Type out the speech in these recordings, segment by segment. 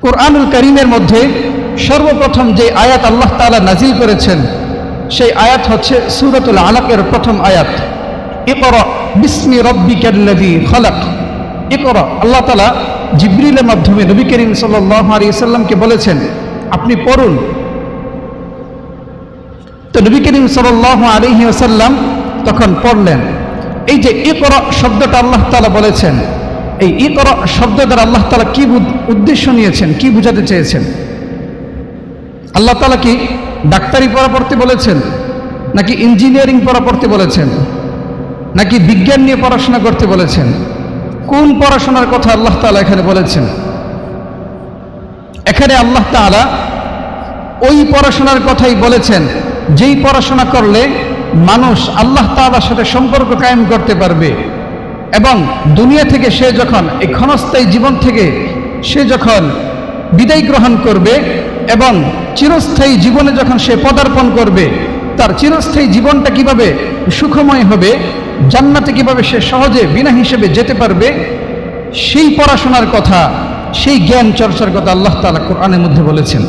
কুরআনুল কারীমের মধ্যে সর্বপ্রথম যে আয়াত আল্লাহ তাআলা নাজিল করেছেন সেই আয়াত হচ্ছে সূরাতুল আলাকের প্রথম আয়াত, ইকরা বিসমি রাব্বিকাল্লাযী খালাক। ইকরা, আল্লাহ তাআলা জিবরিলের মাধ্যমে নবী করিম সাল্লাল্লাহু আলাইহি ওয়াসাল্লামকে বলেছেন আপনি পড়ুন। তো নবী করিম সাল্লাল্লাহু আলাইহি ওয়াসাল্লাম তখন পড়লেন। এই যে ইকরা শব্দটা আল্লাহ তাআলা বলেছেন, এই ইকরা শব্দ দ্বারা আল্লাহ তাআলা কি উদ্দেশ্য নিয়েছেন, কি বুঝাতে চেয়েছেন? আল্লাহ তাআলা কি ডাক্তারি পড়া পড়তে বলেছেন, নাকি ইঞ্জিনিয়ারিং পড়া পড়তে বলেছেন, নাকি বিজ্ঞান নিয়ে পড়াশোনা করতে বলেছেন? কোন পড়াশোনার কথা আল্লাহ তাআলা এখানে বলেছেন? এখানে আল্লাহ তাআলা ওই পড়াশোনার কথাই বলেছেন যেই পড়াশোনা করলে মানুষ আল্লাহ তাআলার সাথে সম্পর্ক কায়েম করতে পারবে এবং দুনিয়া থেকে সে যখন এই ক্ষণস্থায়ী জীবন থেকে সে যখন বিদায় গ্রহণ করবে এবং চিরস্থায়ী জীবনে যখন সে পদার্পণ করবে, তার চিরস্থায়ী জীবনটা কিভাবে সুখময় হবে, জান্নাতে কিভাবে সে সহজে বিনা হিসেবে যেতে পারবে, সেই পড়াশোনার কথা, সেই জ্ঞান চর্চার কথা আল্লাহ তাআলা কোরআনের মধ্যে বলেছেন।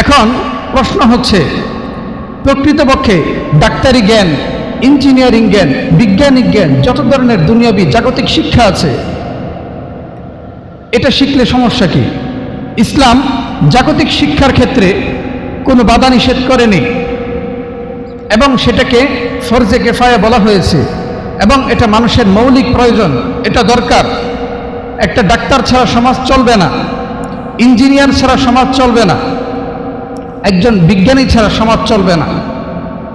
এখন প্রশ্ন হচ্ছে, প্রকৃতপক্ষে ডাক্তারি জ্ঞান, ইঞ্জিনিয়ারিং জ্ঞান, বিজ্ঞানিক জ্ঞান, যত ধরনের দুনিয়াবি জাগতিক শিক্ষা আছে, এটা শিখলে সমস্যা কি? ইসলাম জাগতিক শিক্ষার ক্ষেত্রে কোনো বাধা নিষেধ করেনি এবং সেটাকে ফরজে কেফায়া বলা হয়েছে এবং এটা মানুষের মৌলিক প্রয়োজন, এটা দরকার। একটা ডাক্তার ছাড়া সমাজ চলবে না, ইঞ্জিনিয়ার ছাড়া সমাজ চলবে না, একজন বিজ্ঞানী ছাড়া সমাজ চলবে না।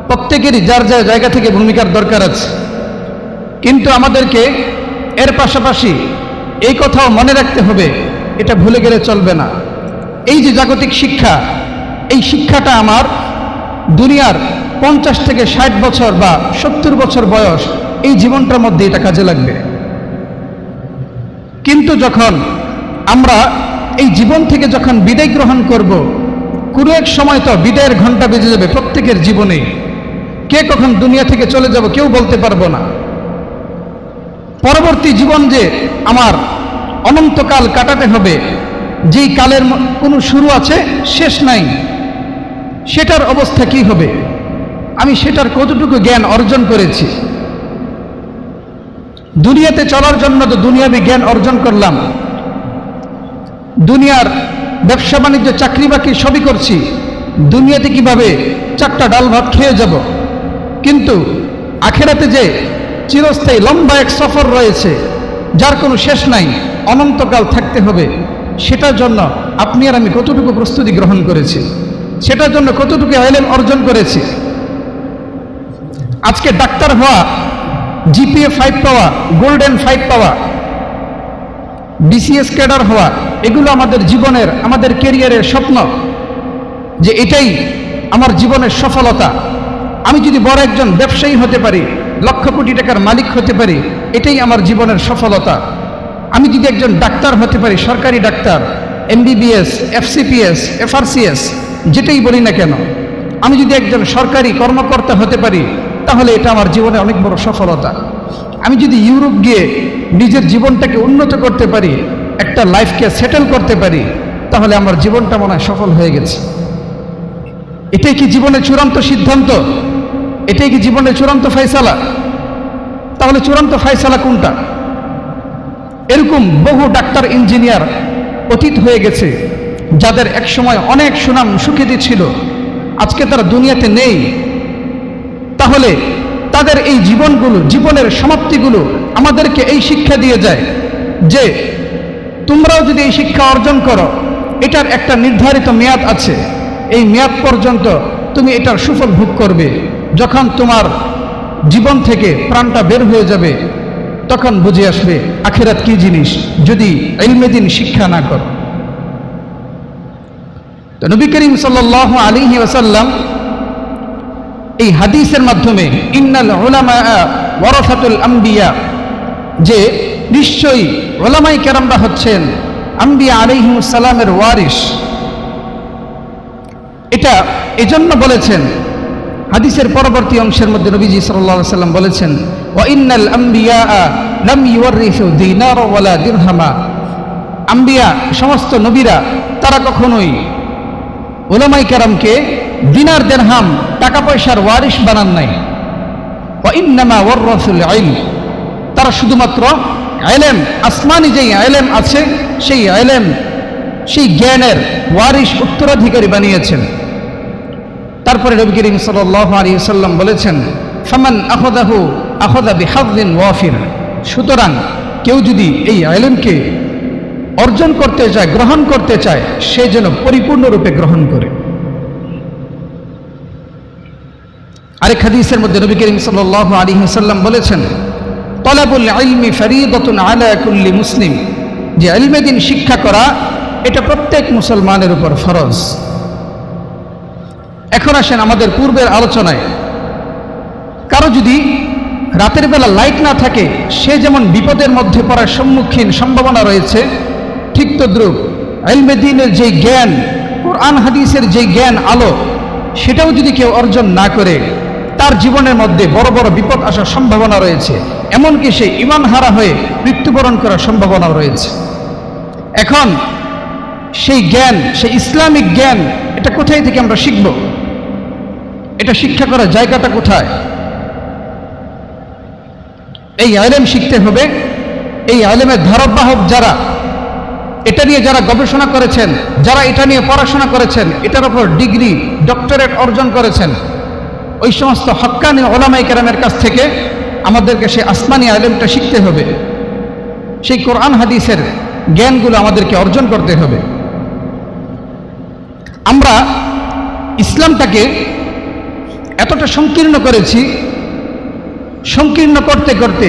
প্রত্যেকেরই যার যার জায়গা থেকে ভূমিকার দরকার আছে, কিন্তু আমাদেরকে এর পাশাপাশি এই কথাও মনে রাখতে হবে, এটা ভুলে গেলে চলবে না। এই যে জাগতিক শিক্ষা, এই শিক্ষাটা আমার দুনিয়ার 50 থেকে 60 বছর বা 70 বছর বয়স, এই জীবনটার মধ্যে এটা কাজে লাগবে। কিন্তু যখন আমরা এই জীবন থেকে যখন বিদায় গ্রহণ করব, কোনো এক সময় তো বিদায়ের ঘন্টা বেজে যাবে প্রত্যেকের জীবনে। কে কখন দুনিয়া থেকে চলে যাব কেউ বলতে পারবো না। পরবর্তী জীবন যে আমার অনন্তকাল কাটাতে হবে, যেই কালের কোনো শুরু আছে শেষ নাই, সেটার অবস্থা কি হবে? আমি সেটার কতটুকু জ্ঞান অর্জন করেছি? দুনিয়াতে চলার জন্য তো দুনিয়াবি জ্ঞান অর্জন করলাম, দুনিয়ার ব্যবসা বাণিজ্য চাকরি বাকরি সবই করছি, দুনিয়াতে কিভাবে 4টা ডাল ভাত খেয়ে যাব, কিন্তু আখেরাতে যে চিরস্থায়ী লম্বা এক সফর রয়েছে যার কোনো শেষ নাই, অনন্তকাল থাকতে হবে, সেটার জন্য আপনি আর আমি কতটুকু প্রস্তুতি গ্রহণ করেছি, সেটার জন্য কতটুকু ইলম অর্জন করেছি? আজকে ডাক্তার হওয়া, জিপিএ 5 পাওয়া, গোল্ডেন 5 পাওয়া, বিসিএস ক্যাডার হওয়া, এগুলো আমাদের জীবনের, আমাদের ক্যারিয়ারের স্বপ্ন, যে এটাই আমার জীবনের সফলতা। আমি যদি বড় একজন ব্যবসায়ী হতে পারি, লক্ষ কোটি টাকার মালিক হতে পারি, এটাই আমার জীবনের সফলতা। আমি যদি একজন ডাক্তার হতে পারি, সরকারি ডাক্তার, এমবিবিএস, এফসিপিএস, এফআরসিএস, যেটাই বলি না কেন, আমি যদি একজন সরকারি কর্মকর্তা হতে পারি, তাহলে এটা আমার জীবনে অনেক বড় সফলতা। আমি যদি ইউরোপ গিয়ে নিজের জীবনটাকে উন্নত করতে পারি, একটা লাইফকে সেটেল করতে পারি, তাহলে আমার জীবনটা মনে হয় সফল হয়ে গেছে। এটাই কি জীবনের চূড়ান্ত সিদ্ধান্ত? এটাই কি জীবনের চূড়ান্ত ফয়সালা? তাহলে চূড়ান্ত ফয়সালা কোনটা? এরকম বহু ডাক্তার, ইঞ্জিনিয়ার অতীত হয়ে গেছে, যাদের এক সময় অনেক সুনাম সুখ্যাতি ছিল, আজকে তারা দুনিয়াতে নেই। তাহলে তাদের এই জীবনগুলো, জীবনের সমাপ্তিগুলো আমাদেরকে এই শিক্ষা দিয়ে যায় যে তোমরাও যদি এই শিক্ষা অর্জন করো, এটার একটা নির্ধারিত মেয়াদ আছে, এই মেয়াদ পর্যন্ত তুমি এটার সুফল ভোগ করবে। যখন তোমার জীবন থেকে প্রাণটা বের হয়ে যাবে, তখন বুঝে আসবে আখিরাত কি জিনিস, যদি ইলমে দ্বীন শিক্ষা না করো। তো নবী করিম সাল্লাল্লাহু আলাইহি ওয়াসাল্লাম এই হাদিসের মাধ্যমে ইন্নাল উলামা ওয়ারাসাতুল আম্বিয়া, যে নিশ্চয়ই উলামায়ে কেরামরা হচ্ছেন আম্বিয়া আলাইহিমুস সালামের ওয়ারিস, এটা এজন্য বলেছেন। হাদিসের পরবর্তী অংশের মধ্যে নবীজি সাল্লাল্লাহু আলাইহি ওয়াসাল্লাম বলেছেন, ওয়া ইন্নাল আম্বিয়া লাম ইউরিসু দিনারা ওয়ালা দিরহামা, আম্বিয়া, সমস্ত নবীরা তারা কখনোই উলামায়ে কেরামকে দিনার দিরহাম টাকা পয়সার ওয়ারিশ বানান নাই। ওয়া ইন্নামা ওয়ারাসুল ইলম, তারা শুধুমাত্র ইলম, আসমানি যেই ইলম আছে সেই ইলম, সেই জ্ঞানের ওয়ারিশ, উত্তরাধিকারী বানিয়েছেন। তারপরে নবী করিম সাল্লাল্লাহু আলাইহি ওয়াসাল্লাম বলেছেন, ফামান আখাযাহু আখাযা বিহাযিন ওয়াফির, সুতরাং কেউ যদি এই ইলমকে অর্জন করতে চায়, গ্রহণ করতে চায়, সে যেন পরিপূর্ণরূপে গ্রহণ করে। আরেক হাদিসের মধ্যে নবী করিম সাল্লাল্লাহু আলাইহি ওয়াসাল্লাম বলেছেন, তলাবুল ইলমি ফরিদাতুন আলা কুল্লি মুসলিম, যে ইলমে দ্বীন শিক্ষা করা এটা প্রত্যেক মুসলমানের উপর ফরজ। এখন আসেন আমাদের পূর্বের আলোচনায়, কারো যদি রাতের বেলা লাইট না থাকে, সে যেমন বিপদের মধ্যে পড়ার সম্মুখীন সম্ভাবনা রয়েছে, ঠিক তদ্রূপ ইলমে দ্বীনের যে জ্ঞান, কোরআন হাদিসের যে জ্ঞান, আলো, সেটাও যদি কেউ অর্জন না করে, তার জীবনের মধ্যে বড় বড় বিপদ আসার সম্ভাবনা রয়েছে, এমনকি সে ঈমান হারা হয়ে মৃত্যুবরণ করার সম্ভাবনা রয়েছে। এখন সেই জ্ঞান, সেই ইসলামিক জ্ঞান, এটা কোথায় থেকে আমরা শিখব? এটা শিক্ষা করার জায়গাটা কোথায়? এই ইলম শিখতে হবে। এই ইলমের ধারবাহক যারা, এটা নিয়ে যারা গবেষণা করেছেন, যারা এটা নিয়ে পড়াশোনা করেছেন, এটার উপর ডিগ্রি, ডক্টরেট অর্জন করেছেন, ওই সমস্ত হক্কানি উলামায়ে কেরামের কাছ থেকে আমাদেরকে সেই আসমানি ইলমটা শিখতে হবে। সেই কোরআন হাদিসের জ্ঞানগুলো আমাদেরকে অর্জন করতে হবে। আমরা ইসলামটাকে এতটা সংকীর্ণ করেছি, সংকীর্ণ করতে করতে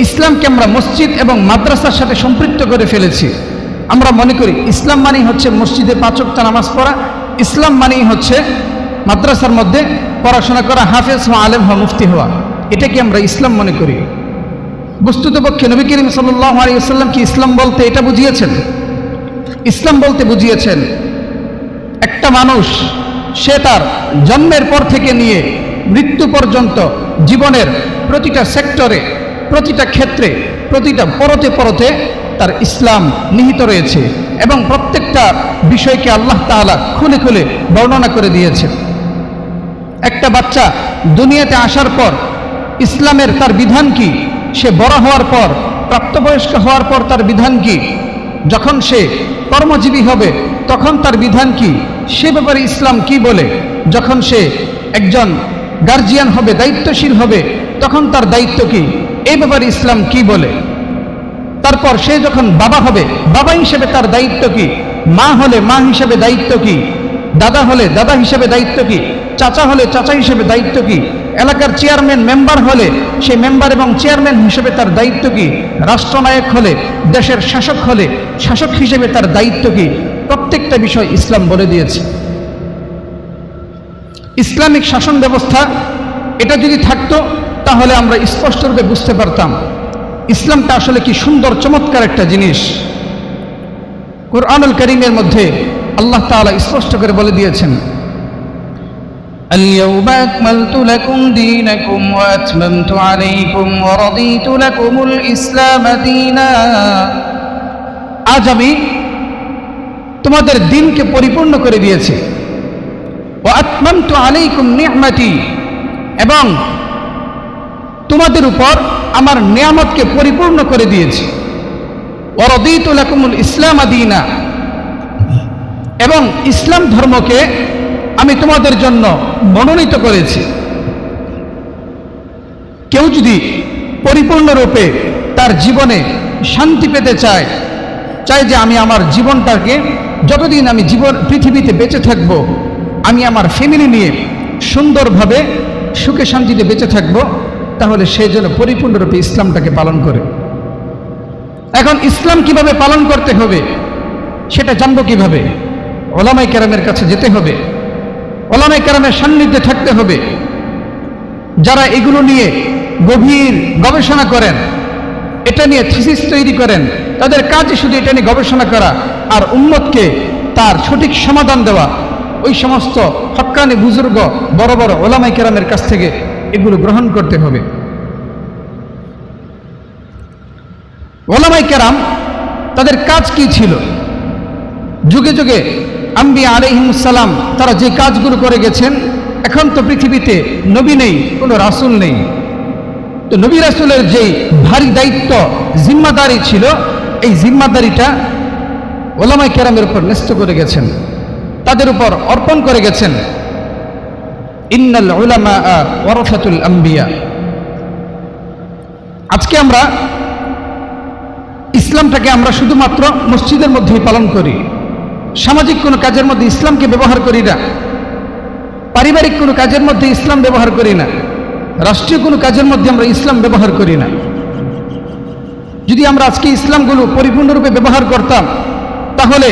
ইসলামকে আমরা মসজিদ এবং মাদ্রাসার সাথে সম্পৃক্ত করে ফেলেছি। আমরা মনে করি ইসলাম মানেই হচ্ছে মসজিদে 5 ওয়াক্ত নামাজ পড়া, ইসলাম মানেই হচ্ছে মাদ্রাসার মধ্যে পড়াশোনা করা, হাফেজ হওয়া, আলেম হওয়া, মুফতি হওয়া। এটা কি আমরা ইসলাম মনে করি? বস্তুতপক্ষে নবী করিম সাল্লাল্লাহু আলাইহি ওয়াসাল্লাম কি ইসলাম বলতে এটা বুঝিয়েছেন? ইসলাম বলতে বুঝিয়েছেন একটা মানুষ, সে তার জন্মের পর থেকে নিয়ে মৃত্যু পর্যন্ত জীবনের প্রতিটা সেক্টরে, প্রতিটা ক্ষেত্রে, প্রতিটা পরতে পরতে তার ইসলাম নিহিত রয়েছে, এবং প্রত্যেকটা বিষয়কে আল্লাহ তাআলা খুলে খুলে বর্ণনা করে দিয়েছে। একটা বাচ্চা দুনিয়াতে আসার পর ইসলামের তার বিধান কি, সে বড় হওয়ার পর, প্রাপ্তবয়স্ক হওয়ার পর তার বিধান কি, যখন সে কর্মজীবী হবে তখন তার বিধান কি, সে ব্যাপারে ইসলাম কি বলে, যখন সে একজন গার্জিয়ান হবে, দায়িত্বশীল হবে, তখন তার দায়িত্ব কি, এই ব্যাপারে ইসলাম কি বলে। তারপর সে যখন বাবা হবে, বাবা হিসেবে তার দায়িত্ব কি, মা হলে মা হিসেবে দায়িত্ব কি, দাদা হলে দাদা হিসেবে দায়িত্ব কি, চাচা হলে চাচা হিসেবে দায়িত্ব কি, এলাকার চেয়ারম্যান মেম্বার হলে সেই মেম্বার এবং চেয়ারম্যান হিসেবে তার দায়িত্ব কি, রাষ্ট্রনায়ক হলে, দেশের শাসক হলে শাসক হিসেবে তার দায়িত্ব কি, প্রত্যেকটা বিষয় ইসলাম বলে দিয়েছে। ইসলামিক শাসন ব্যবস্থা এটা যদি থাকতো, তাহলে আমরা স্পষ্টরূপে বুঝতে পারতাম ইসলামটা আসলে কি সুন্দর, চমৎকার একটা জিনিস। কুরআনুল কারীমের মধ্যে আল্লাহ তাআলা স্পষ্ট করে বলে দিয়েছেন, اليوم أكملت لكم دينكم وأتممت عليكم ورضيت لكم الإسلام دينا, আজ আমি তোমাদের দিনকে পরিপূর্ণ করে দিয়েছি। ওয়া আতমামতু আলাইকুম নি'মাতি, এবং তোমাদের উপর আমার নিয়ামতকে পরিপূর্ণ করে দিয়েছি। ওয়া রাদিতু লাকুমুল ইসলাম দীনা, এবং ইসলাম ধর্মকে আমি তোমাদের জন্য মনোনীত করেছি। কেউ যদি পরিপূর্ণরূপে তার জীবনে শান্তি পেতে চায়, যে আমি আমার জীবনটাকে, যতদিন আমি পৃথিবীতে বেঁচে থাকব, আমি আমার ফ্যামিলি নিয়ে সুন্দরভাবে সুখে শান্তিতে বেঁচে থাকব, তাহলে সে যেন পরিপূর্ণরূপে ইসলামটাকে পালন করে। এখন ইসলাম কিভাবে পালন করতে হবে সেটা জানবো কিভাবে? উলামায়ে কেরামের কাছে যেতে হবে, উলামায়ে কেরামের সান্নিধ্যে থাকতে হবে। যারা এগুলো নিয়ে গভীর গবেষণা করেন, এটা নিয়ে থিসিস তৈরি করেন, তাদের কাজই শুধু এটা নিয়ে গবেষণা করা আর উম্মতকে তার সঠিক সমাধান দেওয়া। ওই সমস্ত হক্কানি বুজুর্গ, বড় বড় উলামায়ে কেরামের কাছ থেকে এগুলো গ্রহণ করতে হবে। উলামায়ে কেরাম তাদের কাজ কি ছিল? যুগে যুগে আম্বিয়া আলাইহিmus সালাম তারা যে কাজগুলো করে গেছেন, এখন তো পৃথিবীতে নবী নেই, কোনো রাসূল নেই। তো নবী রাসূলের যেই ভারী দায়িত্ব, জিম্মাদারি ছিল, এই জিম্মাদারিটা ওলামায়ে কেরামের উপর ন্যস্ত করে গেছেন, তাদের উপর অর্পণ করে গেছেন। ইন্নাল উলামা ওয়ারাসাতুল আম্বিয়া। আজকে আমরা ইসলামটাকে আমরা শুধুমাত্র মসজিদের মধ্যেই পালন করি, সামাজিক কোনো কাজের মধ্যে ইসলামকে ব্যবহার করি না, পারিবারিক কোনো কাজের মধ্যে ইসলাম ব্যবহার করি না, রাষ্ট্রীয় কোনো কাজের মধ্যে আমরা ইসলাম ব্যবহার করি না। যদি আমরা আজকে ইসলামগুলো পরিপূর্ণরূপে ব্যবহার করতাম, তাহলে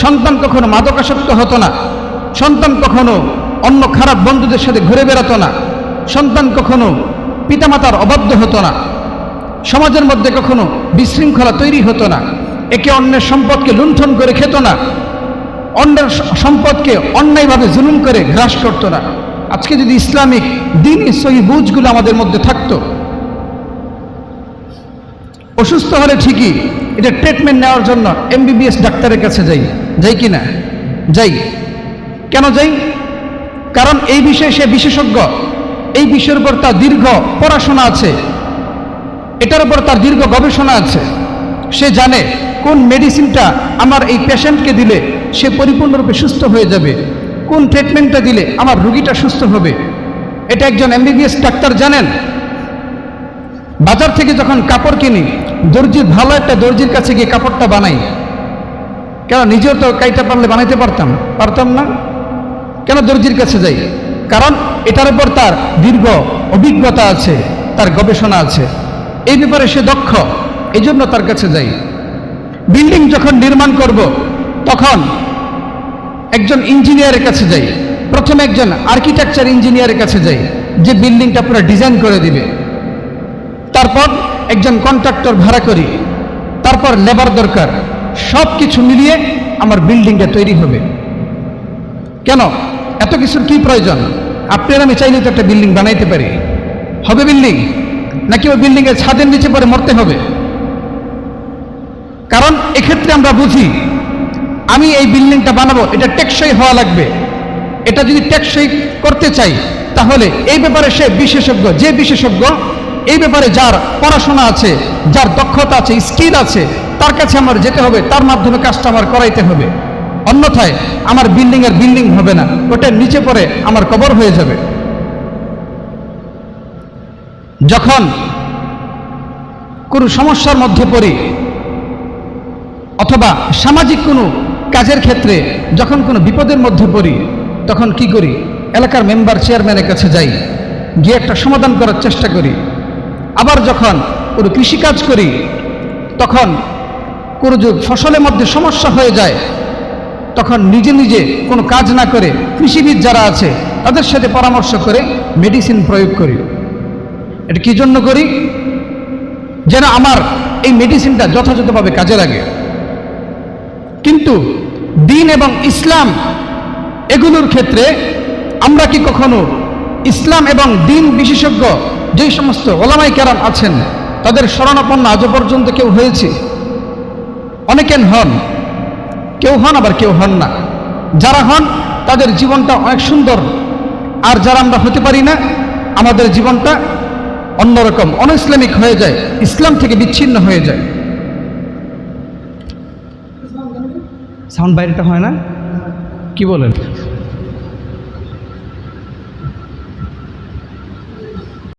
সন্তান কখনো মাদকাসক্ত হতো না, সন্তান কখনো অন্য খারাপ বন্ধুদের সাথে ঘুরে বেড়াতো না, সন্তান কখনো পিতামাতার অবাধ্য হতো না, সমাজের মধ্যে কখনো বিশৃঙ্খলা তৈরি হতো না, একে অন্যের সম্পদকে লুণ্ঠন করে খেত না, অন্যের সম্পদকে অন্যায়ভাবে জুলুম করে গ্রাস করতো না। আজকে যদি ইসলামিক দ্বীনি সহি বুঝগুলো আমাদের মধ্যে থাকতো, অসুস্থ হলে ঠিকই এটা ট্রিটমেন্ট নেওয়ার জন্য MBBS ডাক্তারের কাছে যাই কি না? যাই। কেন যাই? কারণ এই বিষয়ে সে বিশেষজ্ঞ, এই বিষয়ের উপর তার দীর্ঘ পড়াশোনা আছে, এটার উপর তার দীর্ঘ গবেষণা আছে। সে জানে কোন মেডিসিনটা আমার এই পেশেন্টকে দিলে সে পরিপূর্ণরূপে সুস্থ হয়ে যাবে, কোন ট্রিটমেন্টটা দিলে আমার রোগীটা সুস্থ হবে, এটা একজন MBBS ডাক্তার জানেন। বাজার থেকে যখন কাপড় কিনি, দর্জির ভালো একটা দর্জির কাছে গিয়ে কাপড়টা বানাই, কেন? নিজেও তো কাইটা পারলে বানাইতে পারতাম না, কেন দর্জির কাছে যাই? কারণ এটার উপর তার দীর্ঘ অভিজ্ঞতা আছে, তার গবেষণা আছে, এই ব্যাপারে সে দক্ষ, এই জন্য তার কাছে যাই। বিল্ডিং যখন নির্মাণ করব, তখন একজন ইঞ্জিনিয়ারের কাছে যাই, প্রথমে একজন আর্কিটেকচার ইঞ্জিনিয়ারের কাছে যাই, যে বিল্ডিংটা পুরো ডিজাইন করে দিবে। তারপর একজন কন্ট্রাক্টর ভাড়া করি, তারপর লেবার দরকার, সব কিছু মিলিয়ে আমার বিল্ডিংটা তৈরি হবে। কেন? এত কিছুর কি প্রয়োজন? আপনার আমি চাইলে তো একটা বিল্ডিং বানাইতে পারি। হবে বিল্ডিং? নাকি ওই বিল্ডিংয়ের ছাদের নিচে পরে মরতে হবে? কারণ এক্ষেত্রে আমরা বুঝি, আমি এই বিল্ডিংটা বানাবো, এটা টেকসই হওয়া লাগবে। এটা যদি টেকসই করতে চাই, তাহলে এই ব্যাপারে সে বিশেষজ্ঞ, যে বিশেষজ্ঞ এই ব্যাপারে যার পড়াশোনা আছে, যার দক্ষতা আছে, স্কিল আছে, তার কাছে আমার যেতে হবে, তার মাধ্যমে কাজটা আমার করাইতে হবে। অন্যথায় আমার বিল্ডিংয়ের বিল্ডিং হবে না, ওটার নিচে পড়ে আমার কবর হয়ে যাবে। যখন কোনো সমস্যার মধ্যে পড়ি, অথবা সামাজিক কোনো কাজের ক্ষেত্রে যখন কোনো বিপদের মধ্যে পড়ি, তখন কি করি? এলাকার মেম্বার, চেয়ারম্যানের কাছে যাই, গিয়ে একটা সমাধান করার চেষ্টা করি। আবার যখন কোনো কৃষিকাজ করি, তখন কোনো ফসলের মধ্যে সমস্যা হয়ে যায়, তখন নিজে নিজে কোনো কাজ না করে কৃষিবিদ যারা আছে তাদের সাথে পরামর্শ করে মেডিসিন প্রয়োগ করি। এটা কি জন্য করি? যেন আমার এই মেডিসিনটা যথাযথভাবে কাজে লাগে। কিন্তু দ্বীন এবং ইসলাম এগুলোর ক্ষেত্রে আমরা কি কখনো ইসলাম এবং দ্বীন বিশেষজ্ঞ যেই সমস্ত ওলামায়ে কেরাম আছেন, তাদের শরণাপন্ন আজও পর্যন্ত কেউ হয়েছে? অনেকেন হন, কেউ হন আবার কেউ হন না। যারা হন তাদের জীবনটা অনেক সুন্দর, আর যারা আমরা হতে পারি না, আমাদের জীবনটা অন্যরকম, অনইসলামিক হয়ে যায়, ইসলাম থেকে বিচ্ছিন্ন হয়ে যায়। সাউন্ড বাইরেটা হয় না? কি বলেন?